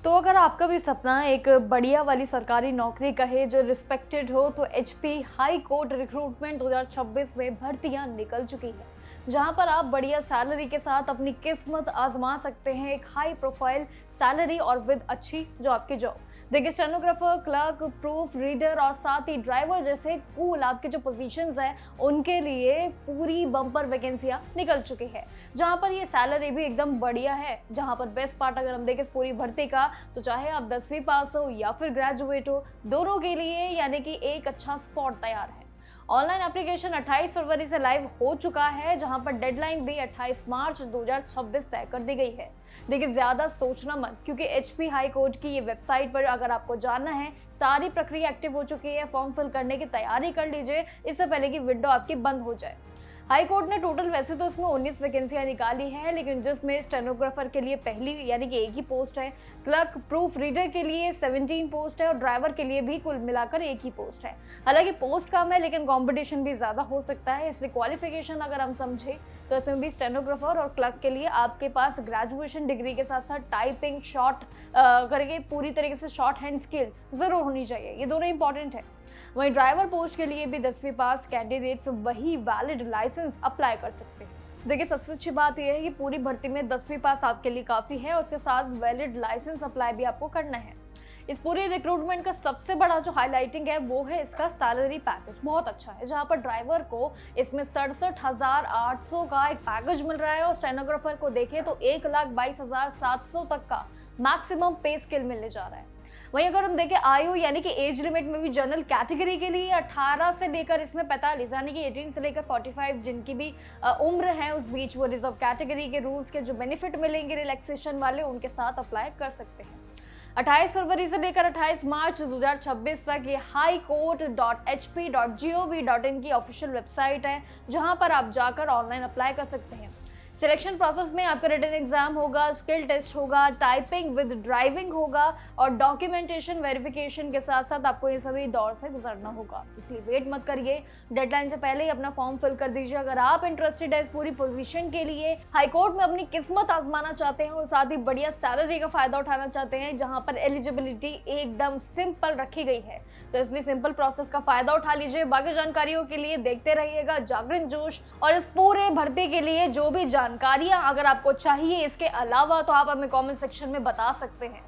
तो अगर आपका भी सपना एक बढ़िया वाली सरकारी नौकरी का है जो रिस्पेक्टेड हो, तो एचपी हाई कोर्ट रिक्रूटमेंट 2026 में भर्तियां निकल चुकी है, जहां पर आप बढ़िया सैलरी के साथ अपनी किस्मत आजमा सकते हैं। एक हाई प्रोफाइल सैलरी और विद अच्छी जो आपकी जॉब। देखिए, स्टेनोग्राफर, क्लर्क, प्रूफ रीडर और साथ ही ड्राइवर जैसे कूल आपके जो पोजीशंस हैं उनके लिए पूरी बम्पर वैकेंसियां निकल चुकी है, जहां पर ये सैलरी भी एकदम बढ़िया है। जहां पर बेस्ट पार्ट अगर हम देखें इस पूरी भर्ती का, तो चाहे आप 10वीं पास हो या फिर ग्रेजुएट हो, दोनों के लिए यानी कि एक अच्छा स्पॉट तैयार है। ऑनलाइन एप्लीकेशन 28 फरवरी से लाइव हो चुका है, जहां पर डेडलाइन भी 28 मार्च 2026 तय कर दी गई है। देखिए, ज्यादा सोचना मत, क्योंकि एचपी हाई कोर्ट की ये वेबसाइट पर अगर आपको जानना है, सारी प्रक्रिया एक्टिव हो चुकी है। फॉर्म फिल करने की तैयारी कर लीजिए इससे पहले कि विंडो आपकी बंद हो जाए। हाई कोर्ट ने टोटल वैसे तो इसमें 19 वैकेंसियां निकाली हैं, लेकिन जिसमें स्टेनोग्राफर के लिए पहली यानी कि एक ही पोस्ट है, क्लर्क प्रूफ रीडर के लिए 17 पोस्ट है और ड्राइवर के लिए भी कुल मिलाकर एक ही पोस्ट है। हालांकि पोस्ट कम है लेकिन कंपटीशन भी ज़्यादा हो सकता है, इसलिए क्वालिफिकेशन अगर हम समझे तो इसमें भी स्टेनोग्राफर और क्लर्क के लिए आपके पास ग्रेजुएशन डिग्री के साथ साथ टाइपिंग शॉर्ट करके पूरी तरीके से शॉर्ट हैंड स्किल ज़रूर होनी चाहिए। ये दोनों इंपॉर्टेंट है। वहीं ड्राइवर पोस्ट के लिए भी 10वीं पास कैंडिडेट्स वही वैलिड लाइसेंस अप्लाई कर सकते हैं। देखिए, सबसे अच्छी बात यह है कि पूरी भर्ती में 10वीं पास आपके लिए काफ़ी है और उसके साथ वैलिड लाइसेंस अप्लाई भी आपको करना है। इस पूरे रिक्रूटमेंट का सबसे बड़ा जो हाईलाइटिंग है वो है इसका सैलरी पैकेज। बहुत अच्छा है, जहां पर ड्राइवर को इसमें 67,800 का एक पैकेज मिल रहा है और स्टेनोग्राफर को देखें तो 1,22,700 तक का मैक्सिमम पे स्केल मिलने जा रहा है। वहीं अगर हम देखें आयु यानी कि एज लिमिट में भी जनरल कैटेगरी के लिए 18 से लेकर इसमें 45 यानी कि 18 से लेकर 45 जिनकी भी उम्र है उस बीच, वो रिजर्व कैटेगरी के रूल्स के जो बेनिफिट मिलेंगे रिलैक्सेशन वाले उनके साथ अप्लाई कर सकते हैं। 28 फरवरी से लेकर 28 मार्च 2026 तक ये highcourt.hp.gov.in की ऑफिशियल वेबसाइट है, जहां पर आप जाकर ऑनलाइन अप्लाई कर सकते हैं। सिलेक्शन प्रोसेस में आपका रिटन एग्जाम होगा, स्किल टेस्ट होगा, टाइपिंग विद ड्राइविंग होगा और डॉक्यूमेंटेशन वेरिफिकेशन के साथ साथ आपको ये सभी दौर से गुजरना होगा। इसलिए वेट मत करिए, डेडलाइन से पहले ही अपना फॉर्म फिल कर दीजिए। अगर आप इंटरेस्टेड है इस पूरी पोजीशन के लिए, हाईकोर्ट में अपनी किस्मत आजमाना चाहते हैं और साथ ही बढ़िया सैलरी का फायदा उठाना चाहते हैं, जहां पर एलिजिबिलिटी एकदम सिंपल रखी गई है, तो इसलिए सिंपल प्रोसेस का फायदा उठा लीजिए। बाकी जानकारियों के लिए देखते रहिएगा जागरण जोश, और इस पूरे भर्ती के लिए जो भी जानकारियां अगर आपको चाहिए इसके अलावा, तो आप हमें कमेंट सेक्शन में बता सकते हैं।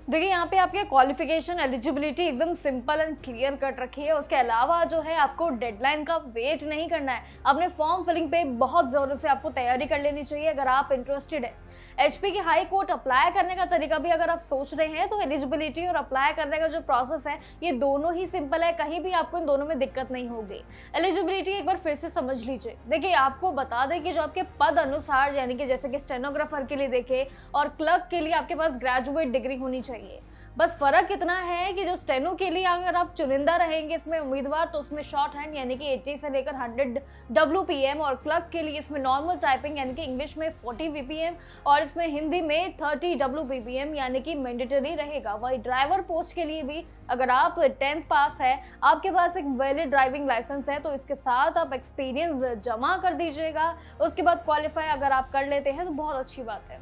देखिए, यहाँ पे आपके क्वालिफिकेशन एलिजिबिलिटी एकदम सिंपल एंड क्लियर कट रखी है। उसके अलावा जो है आपको डेडलाइन का वेट नहीं करना है, अपने फॉर्म फिलिंग पे बहुत ज़ोरों से आपको तैयारी कर लेनी चाहिए अगर आप इंटरेस्टेड है। एचपी की हाई कोर्ट अप्लाई करने का तरीका भी अगर आप सोच रहे हैं, तो एलिजिबिलिटी और अप्लाई करने का जो प्रोसेस है ये दोनों ही सिंपल है, कहीं भी आपको इन दोनों में दिक्कत नहीं होगी। एलिजिबिलिटी एक बार फिर से समझ लीजिए। देखिए, आपको बता दें कि जो आपके पद अनुसार यानी कि जैसे कि स्टेनोग्राफर के लिए देखें और क्लर्क के लिए आपके पास ग्रेजुएट डिग्री होनी चाहिए। बस फर्क इतना है कि जो स्टेनो के लिए अगर आप चुनिंदा रहेंगे इसमें उम्मीदवार, तो उसमें शॉर्ट हैंड यानी कि 80 से लेकर 100 WPM और क्लर्क के लिए इसमें नॉर्मल टाइपिंग यानी कि इंग्लिश में 40 VPM और इसमें हिंदी में 30 WPPM यानी कि मैंडेटरी रहेगा। वही ड्राइवर पोस्ट के लिए भी अगर आप 10th पास है, आपके पास एक वैलिड ड्राइविंग लाइसेंस है, तो इसके साथ आप एक्सपीरियंस जमा कर दीजिएगा। उसके बाद क्वालिफाई अगर आप कर लेते हैं तो बहुत अच्छी बात है।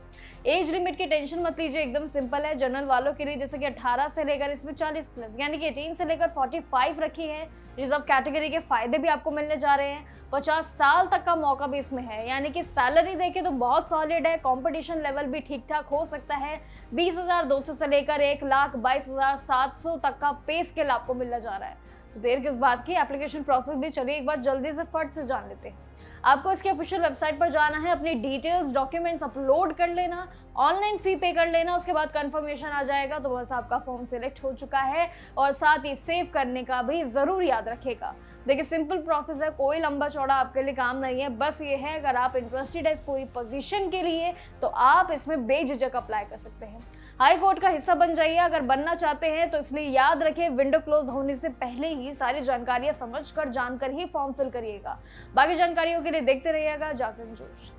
एज लिमिट की टेंशन मत लीजिए, एकदम सिंपल है। जनरल वालों के लिए जैसे कि 18 से लेकर इसमें 40 प्लस यानी कि 18 से लेकर 45 रखी है। रिजर्व कैटेगरी के फायदे भी आपको मिलने जा रहे हैं। 50 साल तक का मौका भी इसमें है, यानी कि सैलरी देखे तो बहुत सॉलिड है। कंपटीशन लेवल भी ठीक ठाक हो सकता है। 20,200 से लेकर 1,22,700 तक का पे स्केल आपको मिलने जा रहा है। तो देर किस बात की, एप्लीकेशन प्रोसेस भी चलिए एक बार जल्दी से फट से जान लेते हैं। आपको इसके ऑफिशियल वेबसाइट पर जाना है, अपनी डिटेल्स डॉक्यूमेंट्स अपलोड कर लेना, ऑनलाइन फी पे कर लेना, उसके बाद कंफर्मेशन आ जाएगा तो बस आपका फॉर्म सिलेक्ट हो चुका है। और साथ ही सेव करने का भी ज़रूर याद रखेगा। देखिए, सिंपल प्रोसेस है, कोई लंबा चौड़ा आपके लिए काम नहीं है। बस ये है, अगर आप इंटरेस्टेड है इस पूरी पोजीशन के लिए तो आप इसमें बेझिझक अप्लाई कर सकते हैं। हाई कोर्ट का हिस्सा बन जाइए अगर बनना चाहते हैं, तो इसलिए याद रखें विंडो क्लोज होने से पहले ही सारी जानकारियां समझकर जानकर ही फॉर्म फिल करिएगा। बाकी जानकारियों के लिए देखते रहिएगा जागरण जोश।